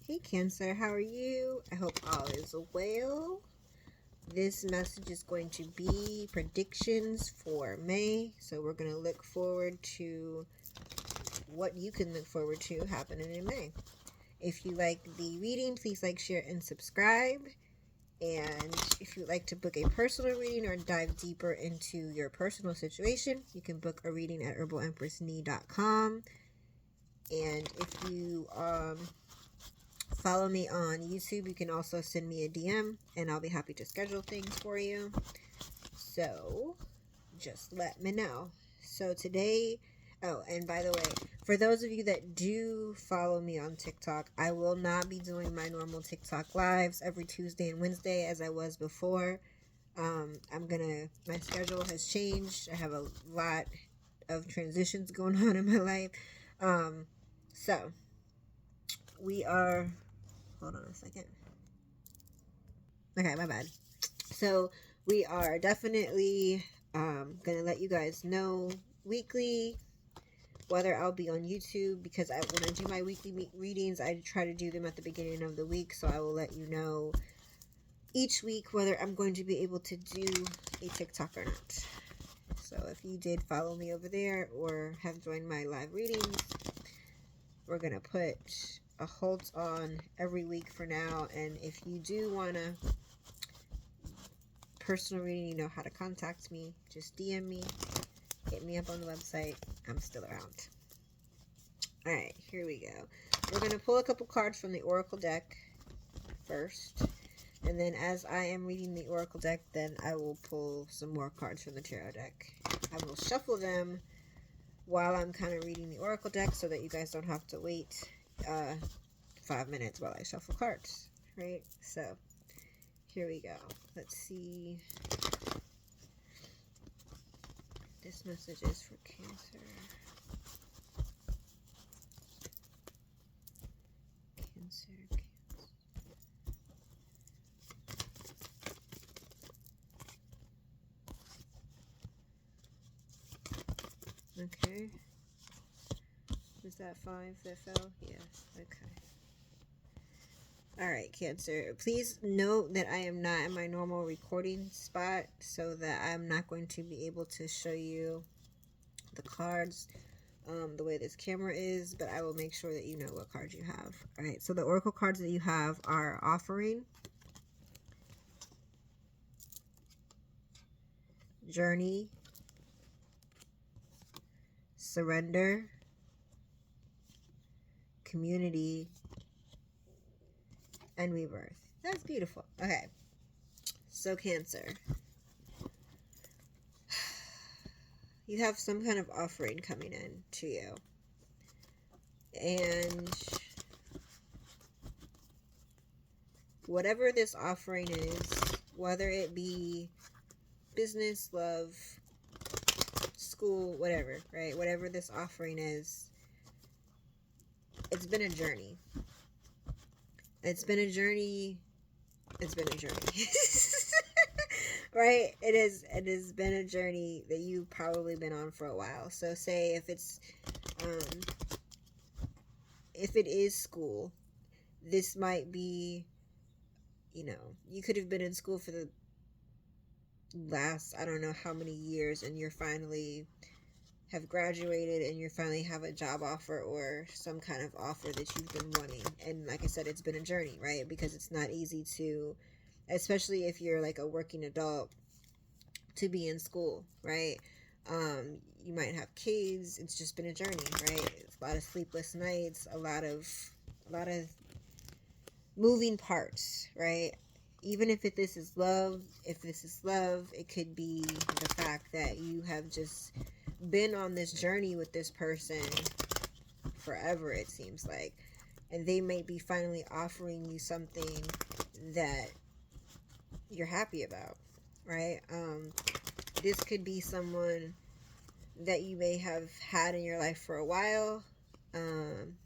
Hey Cancer, how are you? I hope all is well. This message is going to be predictions for May. So we're going to look forward to what you can look forward to happening in May. If you like the reading, please like, share, and subscribe. And if you'd like to book a personal reading or dive deeper into your personal situation, you can book a reading at herbalempressnee.com. And if you follow me on YouTube, you can also send me a DM and I'll be happy to schedule things for you. So just let me know. So today, oh, and by the way, for those of you that do follow me on TikTok, I will not be doing my normal TikTok lives every Tuesday and Wednesday as I was before. My schedule has changed. I have a lot of transitions going on in my life. So we are, hold on a second. Okay, my bad. So we are definitely gonna let you guys know weekly whether I'll be on YouTube, because when I do my weekly readings, I try to do them at the beginning of the week. So I will let you know each week whether I'm going to be able to do a TikTok or not. So if you did follow me over there or have joined my live readings, we're gonna put a halt on every week for now. And if you do want to personal reading, you know how to contact me. Just DM me, hit me up on the website. I'm still around. Alright, here we go. We're going to pull a couple cards from the Oracle deck first. And then as I am reading the Oracle deck, then I will pull some more cards from the Tarot deck. I will shuffle them while I'm kind of reading the Oracle deck so that you guys don't have to wait 5 minutes while I shuffle cards. Right? So, here we go. Let's see. This message is for Cancer. Cancer. Okay. Was that 5 that fell? Yeah. Okay. Alright, Cancer. Please note that I am not in my normal recording spot, so that I'm not going to be able to show you the cards the way this camera is, but I will make sure that you know what cards you have. Alright, so the Oracle cards that you have are Offering, Journey, Surrender, Community, and Rebirth. That's beautiful. Okay, so Cancer, you have some kind of offering coming in to you. And whatever this offering is, whether it be business, love, school, whatever, right? Whatever this offering is, it's been a journey. It's been a journey. It's been a journey. Right? It has been a journey that you've probably been on for a while. So say if it is school, this might be, you could have been in school for the last, I don't know how many years, and you're finally have graduated and you finally have a job offer or some kind of offer that you've been wanting. And like I said, it's been a journey, right? Because it's not easy to, especially if you're like a working adult, to be in school, right? You might have kids. It's just been a journey, right? It's a lot of sleepless nights, a lot of moving parts, right? Even if this is love, it could be the fact that you have just been on this journey with this person forever, it seems like, and they may be finally offering you something that you're happy about, right? This could be someone that you may have had in your life for a while, and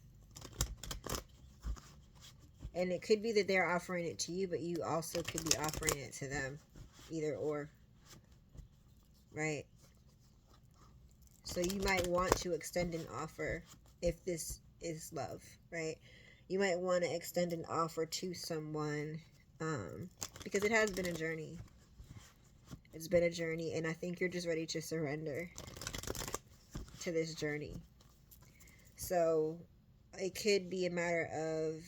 it could be that they're offering it to you, but you also could be offering it to them, either or, right? So you might want to extend an offer if this is love, right? You might want to extend an offer to someone, because it has been a journey. It's been a journey, and I think you're just ready to surrender to this journey. So it could be a matter of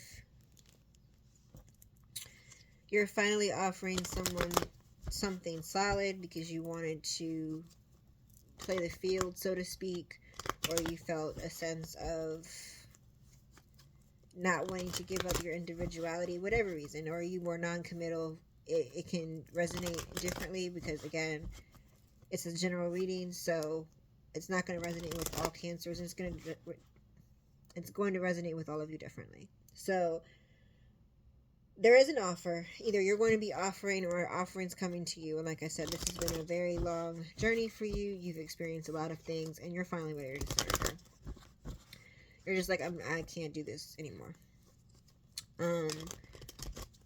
you're finally offering someone something solid because you wanted to play the field, so to speak, or you felt a sense of not wanting to give up your individuality, whatever reason, or you were non-committal. It can resonate differently because, again, it's a general reading, so it's not going to resonate with all cancers. It's going to resonate with all of you differently. So there is an offer. Either you're going to be offering or offerings coming to you. And like I said, this has been a very long journey for you. You've experienced a lot of things, and you're finally ready to surrender. You're just like, I can't do this anymore.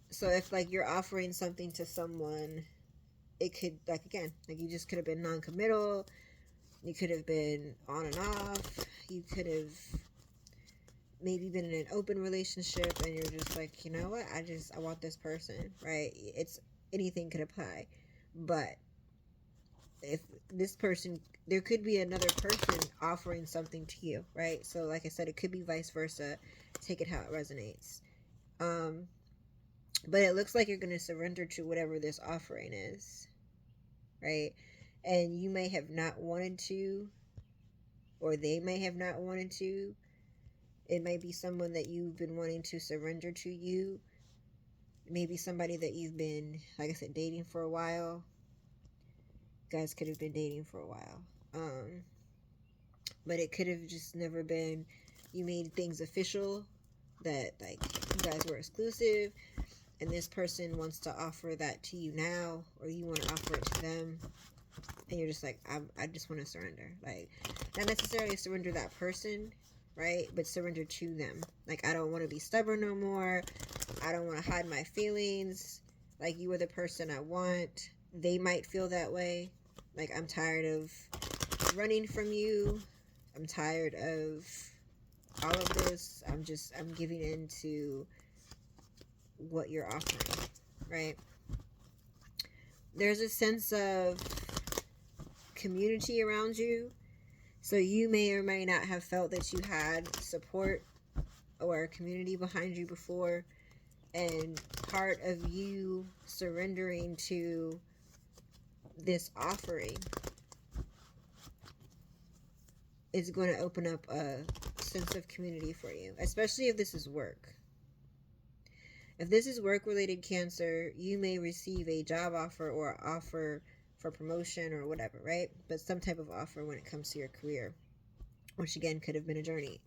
So if like you're offering something to someone, it could, like, again, like you just could have been non-committal. You could have been on and off. You could have maybe been in an open relationship, and you're just like, you know what, I want this person, right? It's anything could apply. But if this person, there could be another person offering something to you, right? So like I said, it could be vice versa. Take it how it resonates. But it looks like you're going to surrender to whatever this offering is, right? And you may have not wanted to, or they may have not wanted to. It may be someone that you've been wanting to surrender to you. Maybe somebody that you've been, like I said, dating for a while. You guys could have been dating for a while. But it could have just never been, you made things official that, like, you guys were exclusive, and this person wants to offer that to you now, or you want to offer it to them, and you're just like, I just want to surrender. Like, not necessarily surrender that person, right? But surrender to them. Like, I don't want to be stubborn no more. I don't want to hide my feelings. Like, you are the person I want. They might feel that way. Like, I'm tired of running from you. I'm tired of all of this. I'm giving in to what you're offering, right? There's a sense of community around you. So you may or may not have felt that you had support or a community behind you before. And part of you surrendering to this offering is going to open up a sense of community for you, especially if this is work. If this is work-related Cancer, you may receive a job offer or offer for promotion or whatever, right? But some type of offer when it comes to your career, which again could have been a journey.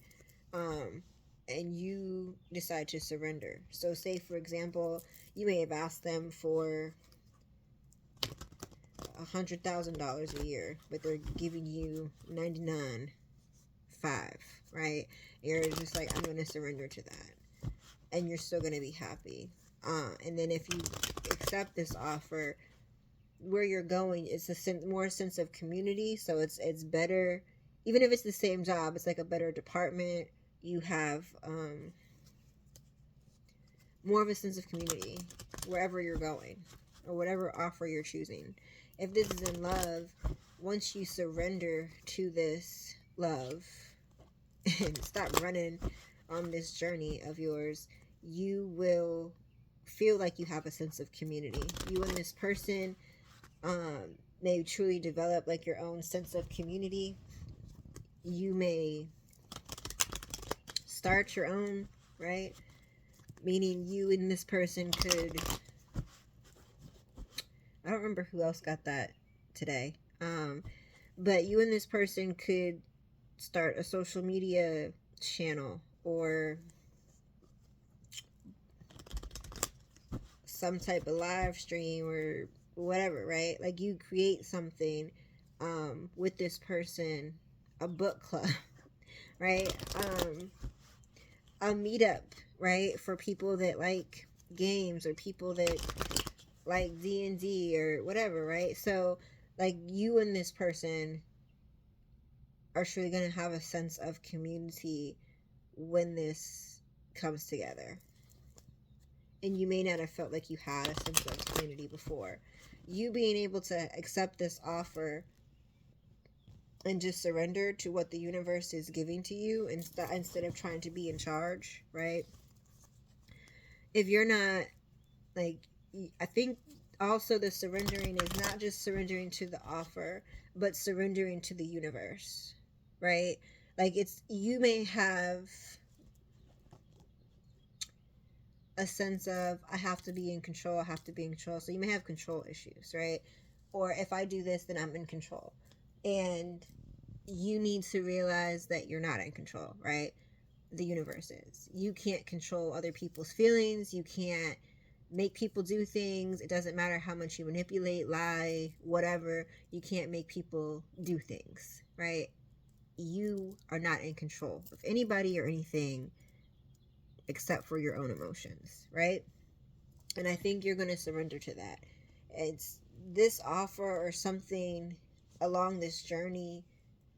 And you decide to surrender. So say, for example, you may have asked them for $100,000 a year, but they're giving you $99,500, right? You're just like, I'm going to surrender to that. And you're still going to be happy. And then if you accept this offer, where you're going is a more sense of community. So it's better, even if it's the same job, it's like a better department. You have more of a sense of community wherever you're going, or whatever offer you're choosing. If this is in love, once you surrender to this love and stop running on this journey of yours, you will feel like you have a sense of community. You and this person may truly develop like your own sense of community. You may start your own, right? Meaning you and this person could, I don't remember who else got that today, but you and this person could start a social media channel or some type of live stream or whatever, right? Like you create something with this person, a book club, right? A meetup, right? For people that like games or people that like D&D or whatever, right? So like you and this person are truly going to have a sense of community when this comes together. And you may not have felt like you had a sense of community before. You being able to accept this offer and just surrender to what the universe is giving to you instead of trying to be in charge, right? If you're not, like, I think also the surrendering is not just surrendering to the offer, but surrendering to the universe, right? Like, it's, you may have a sense of, I have to be in control, I have to be in control. So you may have control issues, right? Or if I do this, then I'm in control. And you need to realize that you're not in control, right? The universe is. You can't control other people's feelings. You can't make people do things. It doesn't matter how much you manipulate, lie, whatever. You can't make people do things, right? You are not in control of anybody or anything except for your own emotions, right? And I think you're going to surrender to that. It's this offer or something along this journey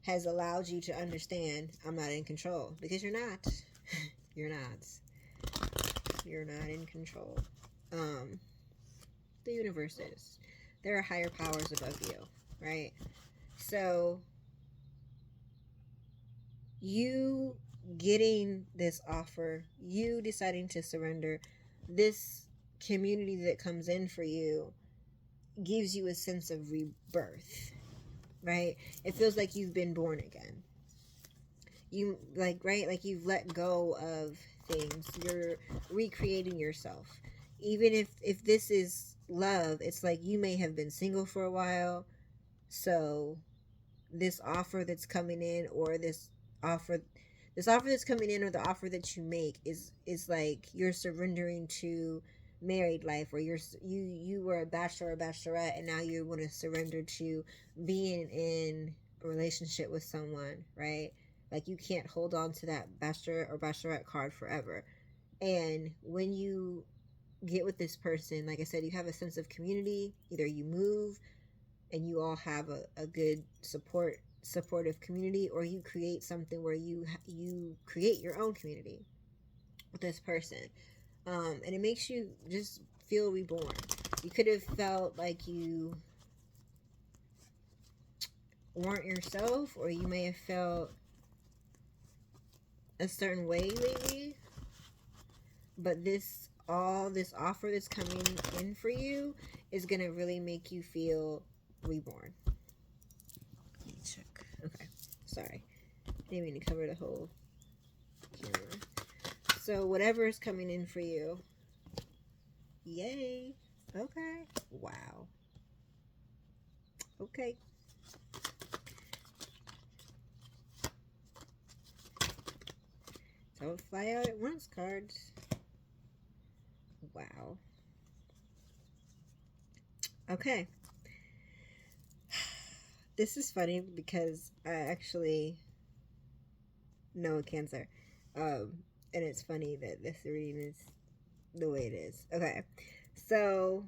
has allowed you to understand, I'm not in control, because you're not. You're not. You're not in control. The universe is. There are higher powers above you, right? So you getting this offer, you deciding to surrender, this community that comes in for you gives you a sense of rebirth, right? It feels like you've been born again. You, like, right? Like, you've let go of things. You're recreating yourself. Even if this is love, it's like you may have been single for a while. So this offer that's coming in, or offer this offer that's coming in, or the offer that you make is like you're surrendering to married life, or you were a bachelor or bachelorette, and now you want to surrender to being in a relationship with someone, right? Like, you can't hold on to that bachelor or bachelorette card forever. And when you get with this person, like I said, you have a sense of community. Either you move and you all have a good supportive community, or you create something where you create your own community with this person, and it makes you just feel reborn. You could have felt like you weren't yourself, or you may have felt a certain way lately, but this offer that's coming in for you is gonna really make you feel reborn. Let me check. Okay, sorry, I didn't mean to cover the whole camera. So whatever is coming in for you, yay. Okay, wow. Okay, don't fly out at once, cards. Wow. Okay. This is funny because I actually know a Cancer. And it's funny that this reading is the way it is. Okay. So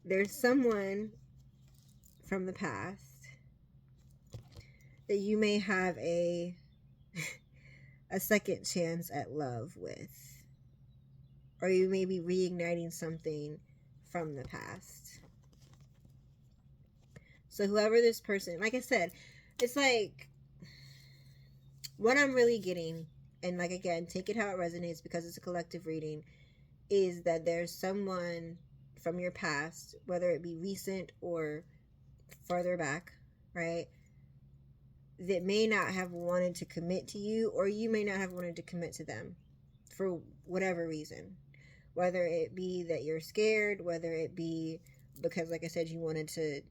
there's someone from the past that you may have a second chance at love with, or you may be reigniting something from the past. So whoever this person, like I said, it's like what I'm really getting, and like, again, take it how it resonates because it's a collective reading, is that there's someone from your past, whether it be recent or further back, right, that may not have wanted to commit to you, or you may not have wanted to commit to them for whatever reason. Whether it be that you're scared, whether it be because, like I said, you wanted to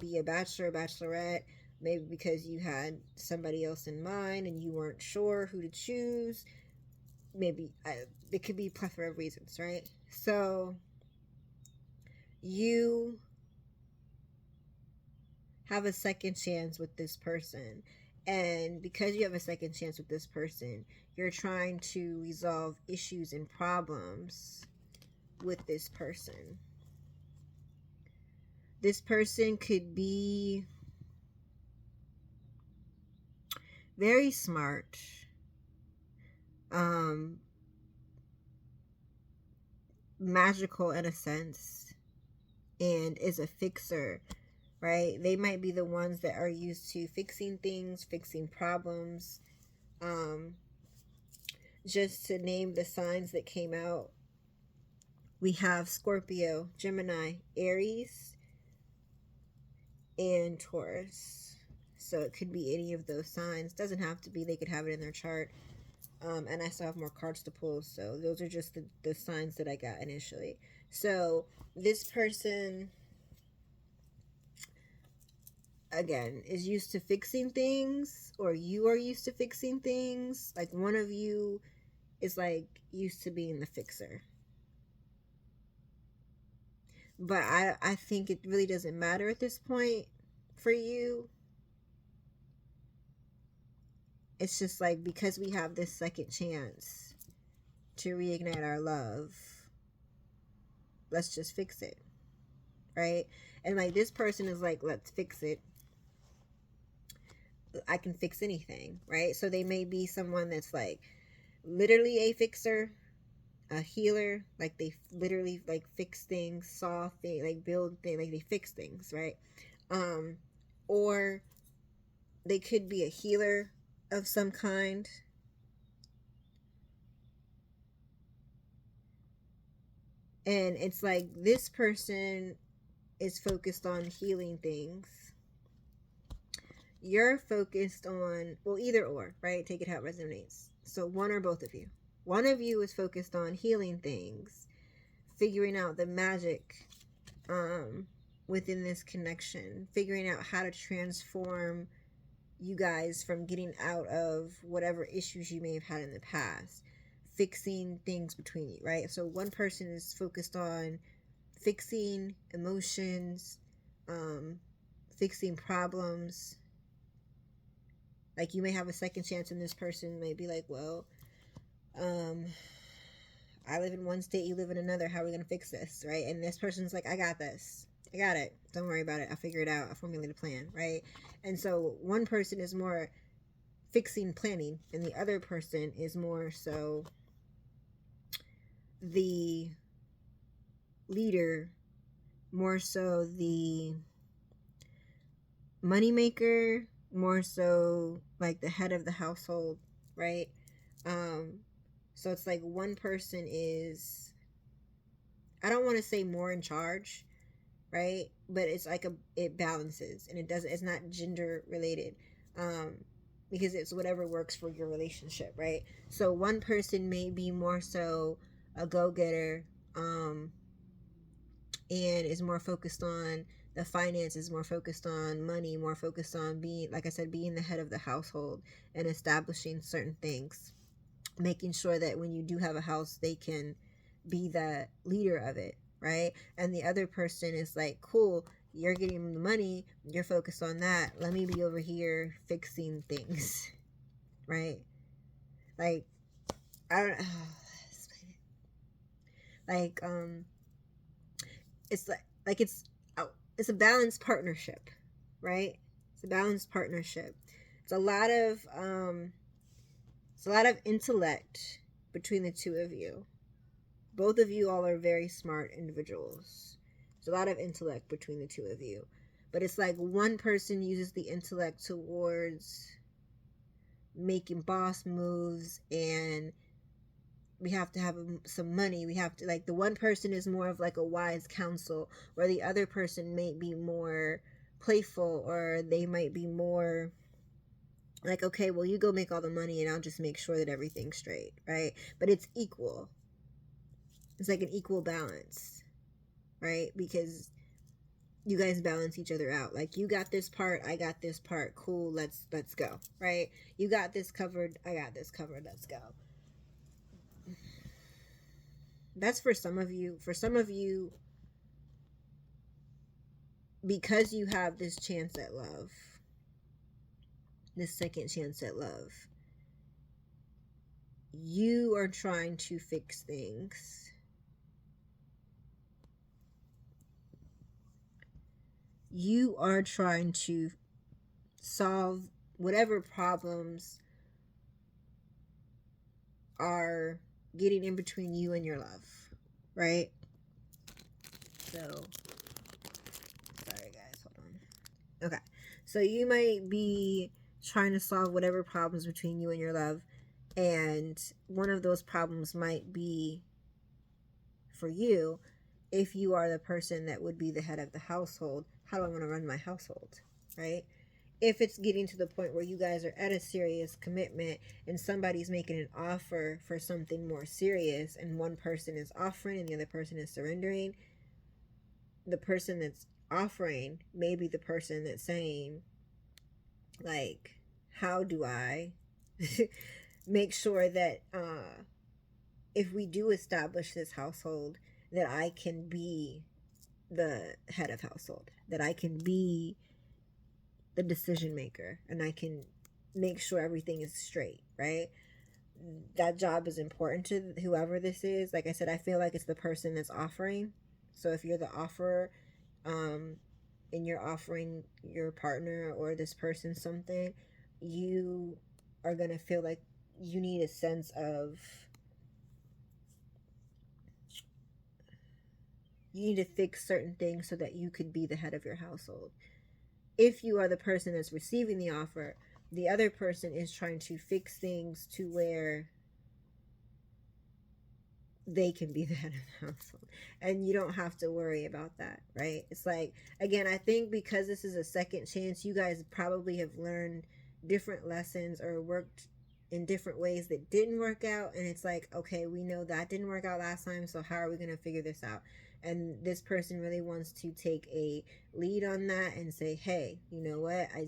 be a bachelor, bachelorette, maybe because you had somebody else in mind and you weren't sure who to choose. Maybe it could be a plethora of reasons, right? So you have a second chance with this person, and because you have a second chance with this person, you're trying to resolve issues and problems with this person. This person could be very smart, um magical in a sense and is a fixer, right? They might be the ones that are used to fixing things, fixing problems. Um, just to name the signs that came out, we have Scorpio, Gemini, Aries, and Taurus. So it could be any of those signs. Doesn't have to be. They could have it in their chart. And I still have more cards to pull. So those are just the signs that I got initially. So this person, again, is used to fixing things, or you are used to fixing things. Like one of you is like used to being the fixer. But I think it really doesn't matter at this point for you. It's just like, because we have this second chance to reignite our love, let's just fix it, right? And like this person is like, let's fix it. I can fix anything, right? So they may be someone that's like literally a fixer, a healer, like they literally like fix things, solve things, like build things, like they fix things, right? Or they could be a healer of some kind. And it's like this person is focused on healing things. You're focused on, well, either or, right? Take it how it resonates. So one or both of you. One of you is focused on healing things, figuring out the magic within this connection, figuring out how to transform you guys from getting out of whatever issues you may have had in the past, fixing things between you, right? So one person is focused on fixing emotions, fixing problems. Like you may have a second chance, and this person may be like, well, I live in one state, you live in another. How are we going to fix this, right? And this person's like, I got this. I got it. Don't worry about it. I'll figure it out. I'll formulate a plan, right? And so one person is more fixing, planning, and the other person is more so the leader, more so the moneymaker, more so like the head of the household, right? So it's like one person is, I don't want to say more in charge, right? But it's like it balances, and it's not gender related, because it's whatever works for your relationship, right? So one person may be more so a go-getter, and is more focused on the finances, more focused on money, more focused on being, like I said, being the head of the household and establishing certain things, making sure that when you do have a house, they can be the leader of it, right? And the other person is like, cool, you're getting the money, you're focused on that, let me be over here fixing things. Right? Like, I don't like it's like it's a balanced partnership, right? It's a balanced partnership. It's a lot of intellect between the two of you. Both of you all are very smart individuals. There's a lot of intellect between the two of you. But it's like one person uses the intellect towards making boss moves, and we have to have some money. We have to, like, the one person is more of like a wise counsel, where the other person may be more playful, or they might be more like, okay, well, you go make all the money and I'll just make sure that everything's straight, right? But it's equal. It's like an equal balance, right? Because you guys balance each other out. Like, you got this part, I got this part, cool, let's go, right? You got this covered, I got this covered, let's go. That's for some of you. For some of you, because you have this chance at love, this second chance at love, you are trying to fix things. You are trying to solve whatever problems are getting in between you and your love, right? So, sorry guys, hold on. Okay, so you might be trying to solve whatever problems between you and your love, and one of those problems might be for you, if you are the person that would be the head of the household, how do I want to run my household, right? If it's getting to the point where you guys are at a serious commitment and somebody's making an offer for something more serious, and one person is offering and the other person is surrendering, the person that's offering may be the person that's saying, like, how do I make sure that if we do establish this household, that I can be the head of household, that I can be the decision maker, and I can make sure everything is straight, right? That job is important to whoever this is. Like I said, I feel like it's the person that's offering. So if you're the offerer, and you're offering your partner or this person something, you are going to feel like you need a sense of, you need to fix certain things so that you could be the head of your household. If you are the person that's receiving the offer, the other person is trying to fix things to where they can be the head of the household, and you don't have to worry about that, right? It's like, again, I think because this is a second chance, you guys probably have learned different lessons or worked in different ways that didn't work out, and it's like, okay, we know that didn't work out last time, so how are we going to figure this out? And this person really wants to take a lead on that and say, hey, you know what, I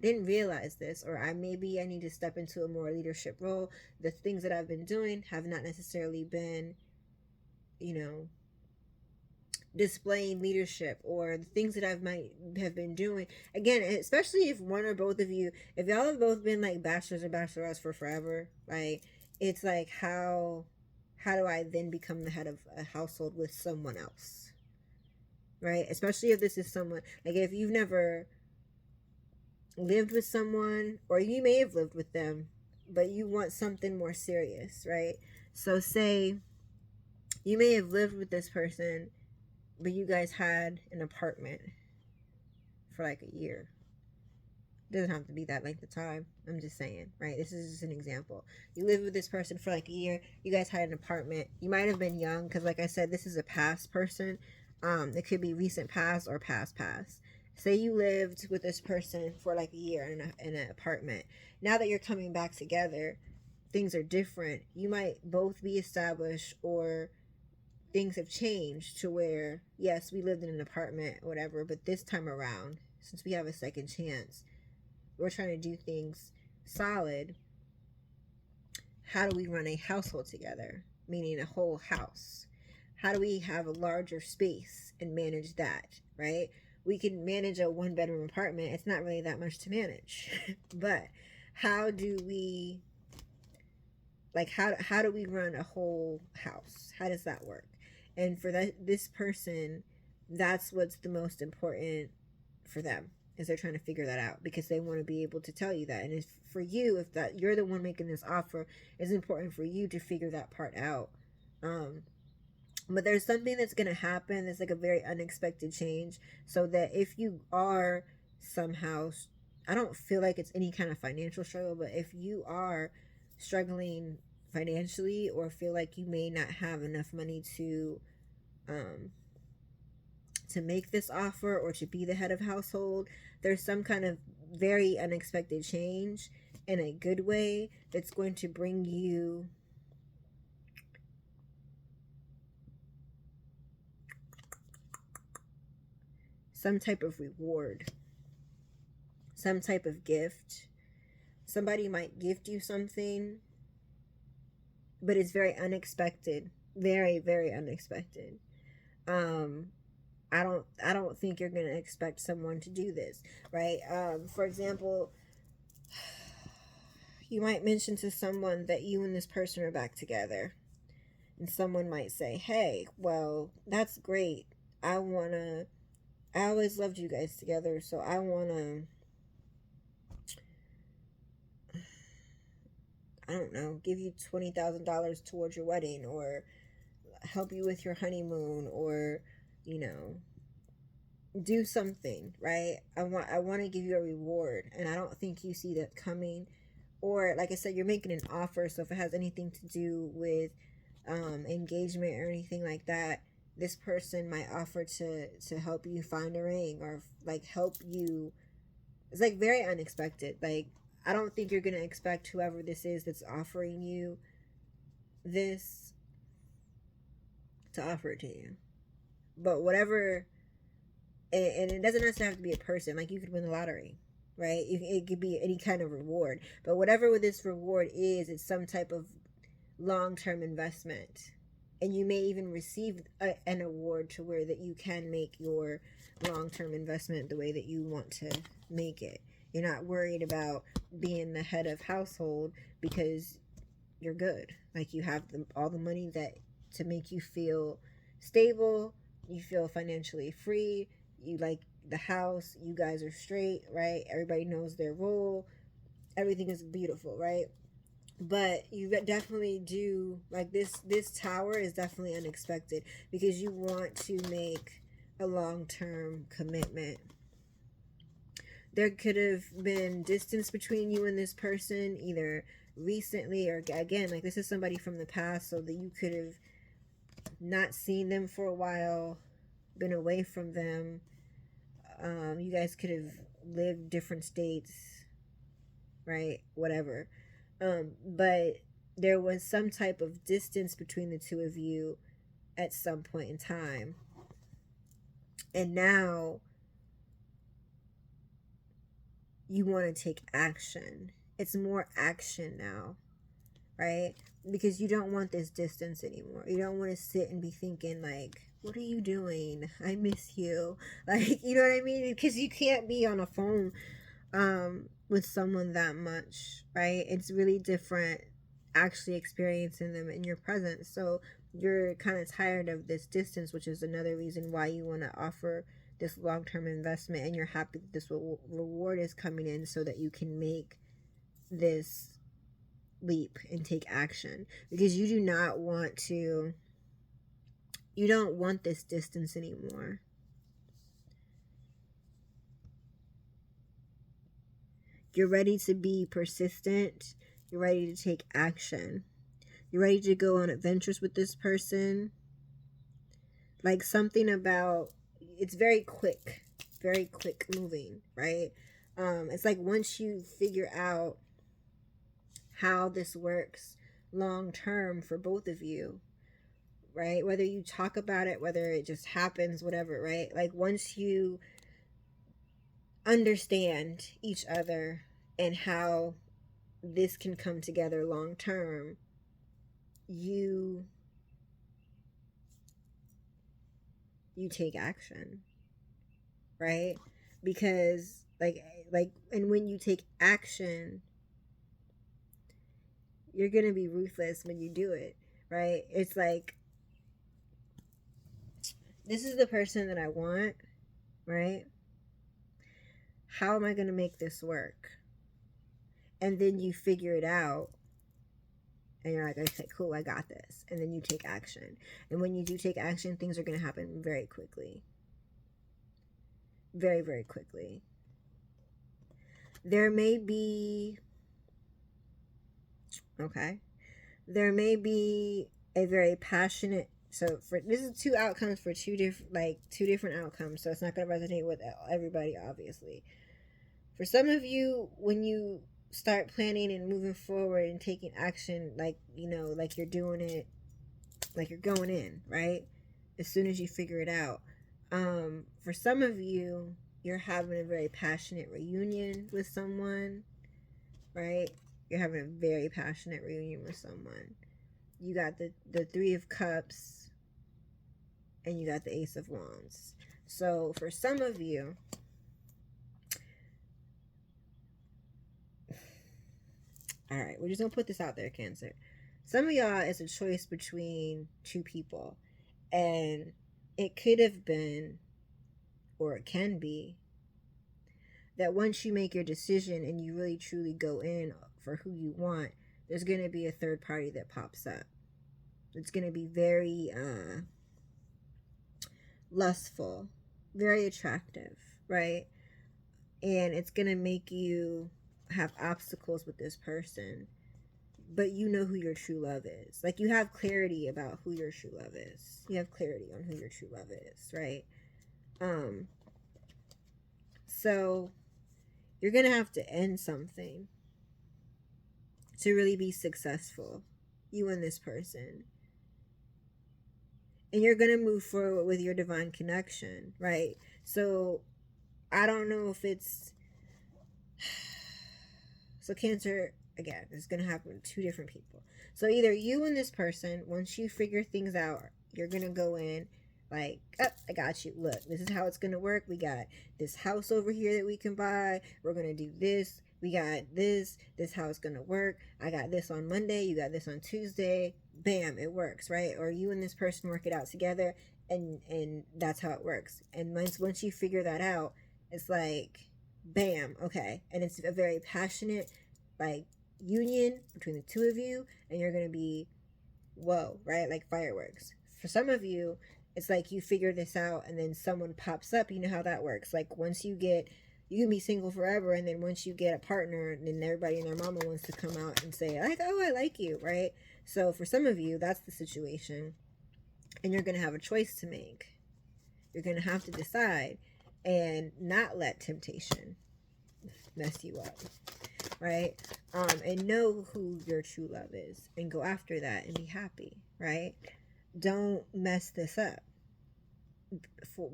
didn't realize this, or I need to step into a more leadership role. The things that I've been doing have not necessarily been, displaying leadership, or the things that I might have been doing. Again, especially if one or both of you, if y'all have both been like bachelors or bachelorettes for forever, like, it's like, how do I then become the head of a household with someone else, right? Especially if this is someone, like, if you've never lived with someone, or you may have lived with them, but you want something more serious, right? So say you may have lived with this person, but you guys had an apartment for like a year. It doesn't have to be that length of time. I'm just saying, right? This is just an example. You lived with this person for like a year. You guys had an apartment. You might have been young, because like I said, this is a past person. It could be recent past or past. Say you lived with this person for like a year in an apartment. Now that you're coming back together, things are different. You might both be established, or things have changed to where, yes, we lived in an apartment or whatever, but this time around, since we have a second chance, we're trying to do things solid. How do we run a household together? Meaning a whole house. How do we have a larger space and manage that, right? We can manage a 1-bedroom apartment. It's not really that much to manage. But how do we, like, how do we run a whole house? How does that work? And for this person, that's what's the most important for them, is they're trying to figure that out, because they want to be able to tell you that. And if for you, if that you're the one making this offer, it's important for you to figure that part out. But there's something that's going to happen. It's like a very unexpected change, so that if you are somehow, I don't feel like it's any kind of financial struggle, but if you are struggling financially, or feel like you may not have enough money to make this offer, or to be the head of household, there's some kind of very unexpected change in a good way that's going to bring you some type of reward, some type of gift. Somebody might gift you something, but it's very unexpected, very, very unexpected. I don't think you're gonna expect someone to do this, right? For example, you might mention to someone that you and this person are back together, and someone might say, "Hey, well, that's great. I always loved you guys together, so I don't know, give you $20,000 towards your wedding, or help you with your honeymoon, or, you know, do something, right? I want to give you a reward, and I don't think you see that coming. Or like I said, you're making an offer, so if it has anything to do with engagement or anything like that, this person might offer to help you find a ring, or like help you. It's like very unexpected. Like, I don't think you're gonna expect whoever this is that's offering you this to offer it to you. But whatever, and it doesn't necessarily have to be a person. Like, you could win the lottery, right? It could be any kind of reward. But whatever this reward is, it's some type of long-term investment, and you may even receive an award to where that you can make your long-term investment the way that you want to make it. You're not worried about being the head of household because you're good. Like, you have all the money that to make you feel stable. You feel financially free. You like the house. You guys are straight, right? Everybody knows their role. Everything is beautiful, right? But you definitely do, like, this tower is definitely unexpected because you want to make a long-term commitment. There could have been distance between you and this person, either recently or, again, like, this is somebody from the past, so that you could have not seen them for a while, been away from them. You guys could have lived different states, right? Whatever. But there was some type of distance between the two of you at some point in time. And now you want to take action. It's more action now, right? Because you don't want this distance anymore. You don't want to sit and be thinking, like, what are you doing? I miss you. Like, you know what I mean? Because you can't be on a phone with someone that much, right? It's really different actually experiencing them in your presence. So you're kind of tired of this distance, which is another reason why you want to offer this long-term investment, and you're happy that this reward is coming in so that you can make this leap and take action, because you do not want to, you don't want this distance anymore. You're ready to be persistent. You're ready to take action. You're ready to go on adventures with this person. Like, something about, it's very quick moving, right? It's like once you figure out how this works long term for both of you, right? Whether you talk about it, whether it just happens, whatever, right? Like, once you understand each other and how this can come together long term, you take action, right? Because like and when you take action, you're going to be ruthless when you do it, right? It's like, this is the person that I want, right? How am I going to make this work? And then you figure it out, and you're like, okay, cool, I got this. And then you take action. And when you do take action, things are going to happen very quickly. Very, very quickly. There may be a very passionate, so for this is two outcomes for two different outcomes, so it's not going to resonate with everybody, obviously. For some of you, when you start planning and moving forward and taking action, like, you know, like you're doing it, like you're going in, right? As soon as you figure it out. For some of you, you're having a very passionate reunion with someone, right? You're having a very passionate reunion with someone. You got the Three of Cups, and you got the Ace of Wands. So for some of you, all right, we're just gonna put this out there, Cancer. Some of y'all, it's a choice between two people, and it could have been, or it can be, that once you make your decision and you really truly go in for who you want, there's going to be a third party that pops up. It's going to be very lustful, very attractive, right? And it's going to make you have obstacles with this person, but you know who your true love is. Like, you have clarity about who your true love is. You have clarity on who your true love is, right? So you're going to have to end something to really be successful, you and this person. And you're going to move forward with your divine connection, right? So I don't know if it's... So Cancer, again, this is going to happen with two different people. So either you and this person, once you figure things out, you're going to go in like, oh, I got you. Look, this is how it's going to work. We got this house over here that we can buy. We're going to do this. We got this. This is how it's going to work. I got this on Monday. You got this on Tuesday. Bam, it works, right? Or you and this person work it out together, and that's how it works. And once you figure that out, it's like, bam, okay. And it's a very passionate, like, union between the two of you, and you're going to be, whoa, right? Like fireworks. For some of you, it's like you figure this out and then someone pops up. You know how that works. Like, once you can be single forever, and then once you get a partner, then everybody and their mama wants to come out and say, like, oh, I like you, right? So for some of you, that's the situation. And you're going to have a choice to make. You're going to have to decide and not let temptation mess you up, right? And know who your true love is and go after that and be happy, right? Don't mess this up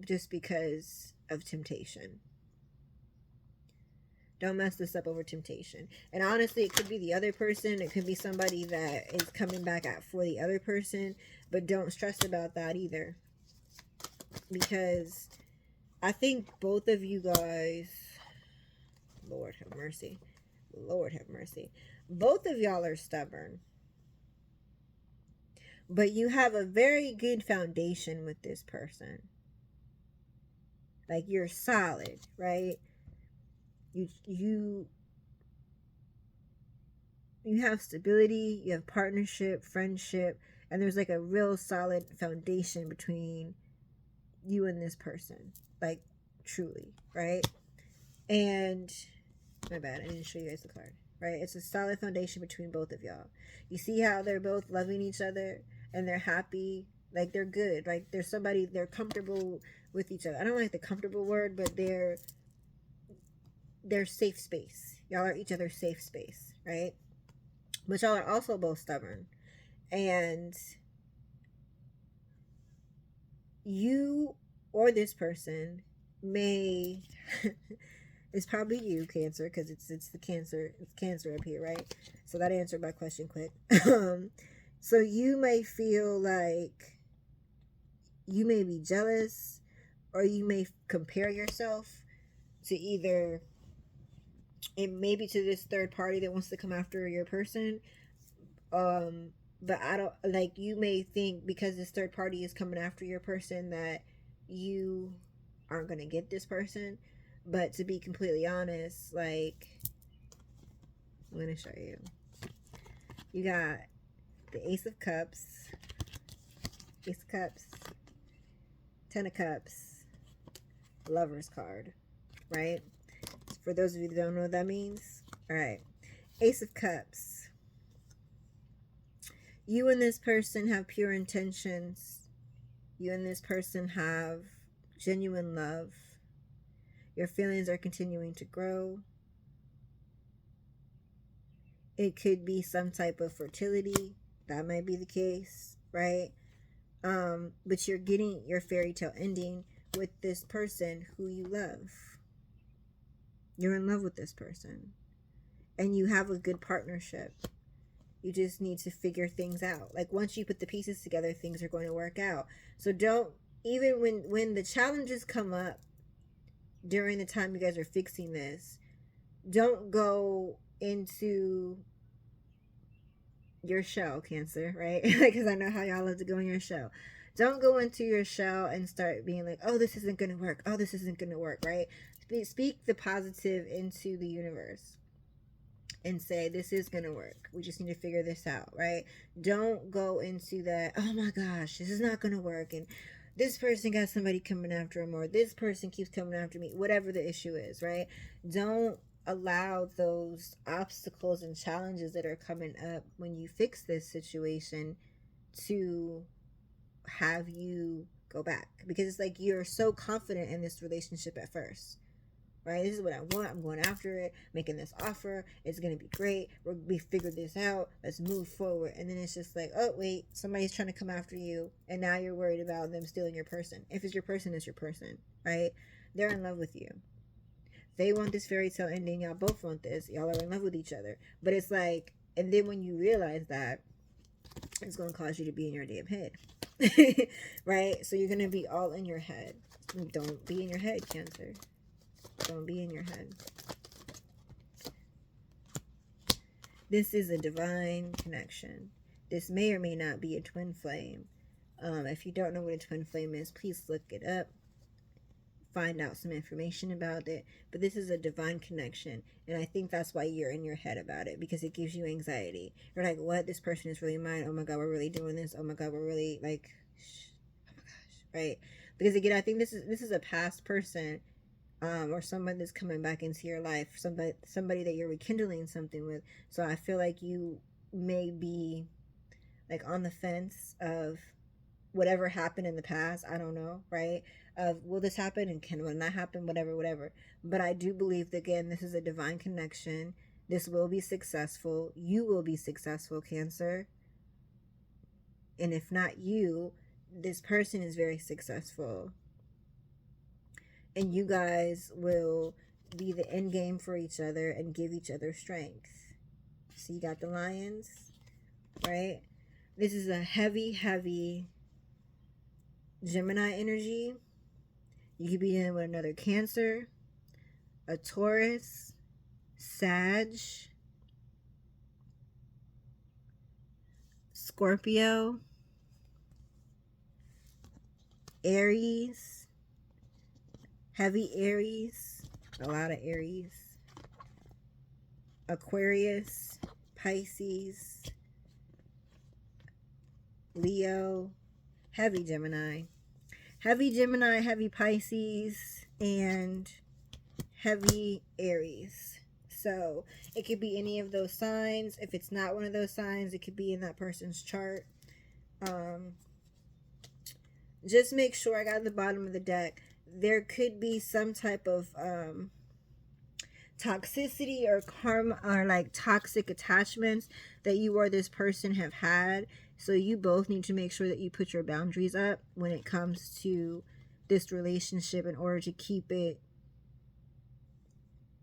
just because of temptation. Don't mess this up over temptation. And honestly, it could be the other person. It could be somebody that is coming back for the other person. But don't stress about that either. Because I think both of you guys... Lord have mercy. Lord have mercy. Both of y'all are stubborn. But you have a very good foundation with this person. Like, you're solid, right? You have stability, you have partnership, friendship, and there's like a real solid foundation between you and this person. Like, truly, right? And my bad, I didn't show you guys the card, right? It's a solid foundation between both of y'all. You see how they're both loving each other and they're happy, like they're good, like they're comfortable with each other. I don't like the comfortable word, but they're safe space. Y'all are each other's safe space, right? But y'all are also both stubborn. And you or this person may... It's probably you, Cancer, because it's Cancer up here, right? So that answered my question quick. So you may feel like you may be jealous, or you may compare yourself to either... It may be to this third party that wants to come after your person. But I don't... Like, you may think because this third party is coming after your person that you aren't going to get this person. But to be completely honest, like, I'm going to show you. You got the Ace of Cups, Ten of Cups, Lover's card, right? For those of you that don't know what that means, all right. Ace of Cups. You and this person have pure intentions. You and this person have genuine love. Your feelings are continuing to grow. It could be some type of fertility. That might be the case, right? But you're getting your fairy tale ending with this person who you love. You're in love with this person. And you have a good partnership. You just need to figure things out. Like, once you put the pieces together, things are going to work out. So don't... Even when the challenges come up, during the time you guys are fixing this, don't go into your shell, Cancer, right? Because I know how y'all love to go in your shell. Don't go into your shell and start being like, oh, this isn't going to work. Oh, this isn't going to work, right? Speak the positive into the universe. and say, this is going to work. We just need to figure this out, right? Don't go into that, oh my gosh, this is not going to work. And this person got somebody coming after him, or this person keeps coming after me, whatever the issue is, right? Don't allow those obstacles and challenges that are coming up when you fix this situation to have you go back, because it's like you're so confident in this relationship at first, right? This is what I want. I'm going after it, making this offer. It's going to be great. We figured this out. Let's move forward. And then it's just like, oh, wait, somebody's trying to come after you. And now you're worried about them stealing your person. If it's your person, it's your person, right? They're in love with you. They want this fairy tale ending. Y'all both want this. Y'all are in love with each other. But it's like, and then when you realize that, it's going to cause you to be in your damn head. Right? So you're going to be all in your head. Don't be in your head, Cancer. Don't be in your head. This is a divine connection. This may or may not be a twin flame. If you don't know what a twin flame is, please look it up. Find out some information about it. But this is a divine connection. And I think that's why you're in your head about it. Because it gives you anxiety. You're like, what? This person is really mine. Oh my God, we're really doing this. Oh my God, we're really like, oh my gosh. Right? Because again, I think this is a past person. Or someone that's coming back into your life, somebody that you're rekindling something with. So I feel like you may be like on the fence of whatever happened in the past. I don't know, right? Of will this happen and can will not happen, whatever. But I do believe that, again, this is a divine connection. This will be successful. You will be successful, Cancer. And if not you, this person is very successful. And you guys will be the end game for each other and give each other strength. So you got the Lions, right? This is a heavy, heavy Gemini energy. You could be in with another Cancer, a Taurus, Sag, Scorpio, Aries, heavy Aries, a lot of Aries, Aquarius, Pisces, Leo, heavy Gemini, heavy Pisces, and heavy Aries. So it could be any of those signs. If it's not one of those signs, it could be in that person's chart. Just make sure, I got at the bottom of the deck, there could be some type of toxicity or karma or like toxic attachments that you or this person have had. So you both need to make sure that you put your boundaries up when it comes to this relationship in order to keep it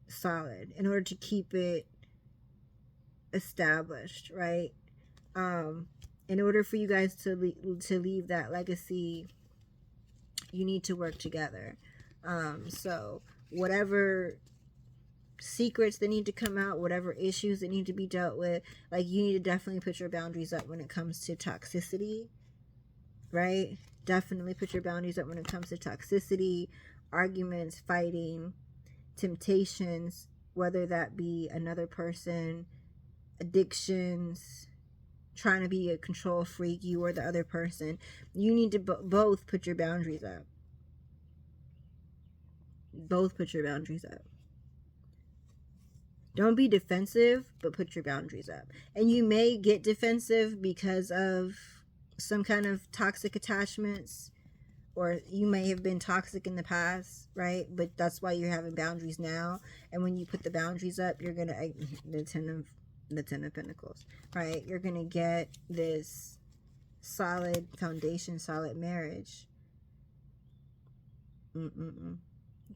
solid, in order to keep it established, right? In order for you guys to leave that legacy, you need to work together. So whatever secrets that need to come out, whatever issues that need to be dealt with, like, you need to definitely put your boundaries up when it comes to toxicity, right? Definitely put your boundaries up when it comes to toxicity, arguments, fighting, temptations, whether that be another person, addictions, trying to be a control freak, you or the other person. You need to both put your boundaries up. Both put your boundaries up. Don't be defensive, but put your boundaries up. And you may get defensive because of some kind of toxic attachments, or you may have been toxic in the past, right? But that's why you're having boundaries now. And when you put the boundaries up, you're gonna, the Ten of Pentacles, right? You're gonna get this solid foundation, solid marriage.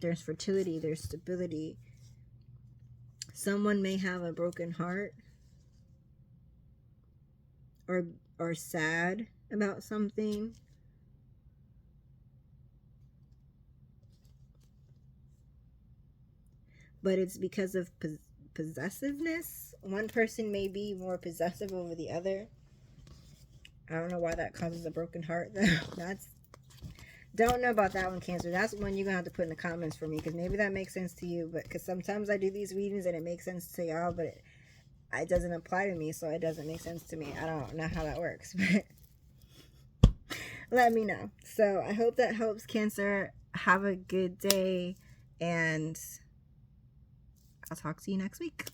There's fertility, there's stability. Someone may have a broken heart or sad about something. But it's because of possessiveness. One person may be more possessive over the other. I don't know why that causes a broken heart. Don't know about that one, Cancer. That's one you're gonna have to put in the comments for me, because maybe that makes sense to you. But because sometimes I do these readings and it makes sense to y'all, but it doesn't apply to me, so it doesn't make sense to me. I don't know how that works, but let me know. So I hope that helps, Cancer. Have a good day, and I'll talk to you next week.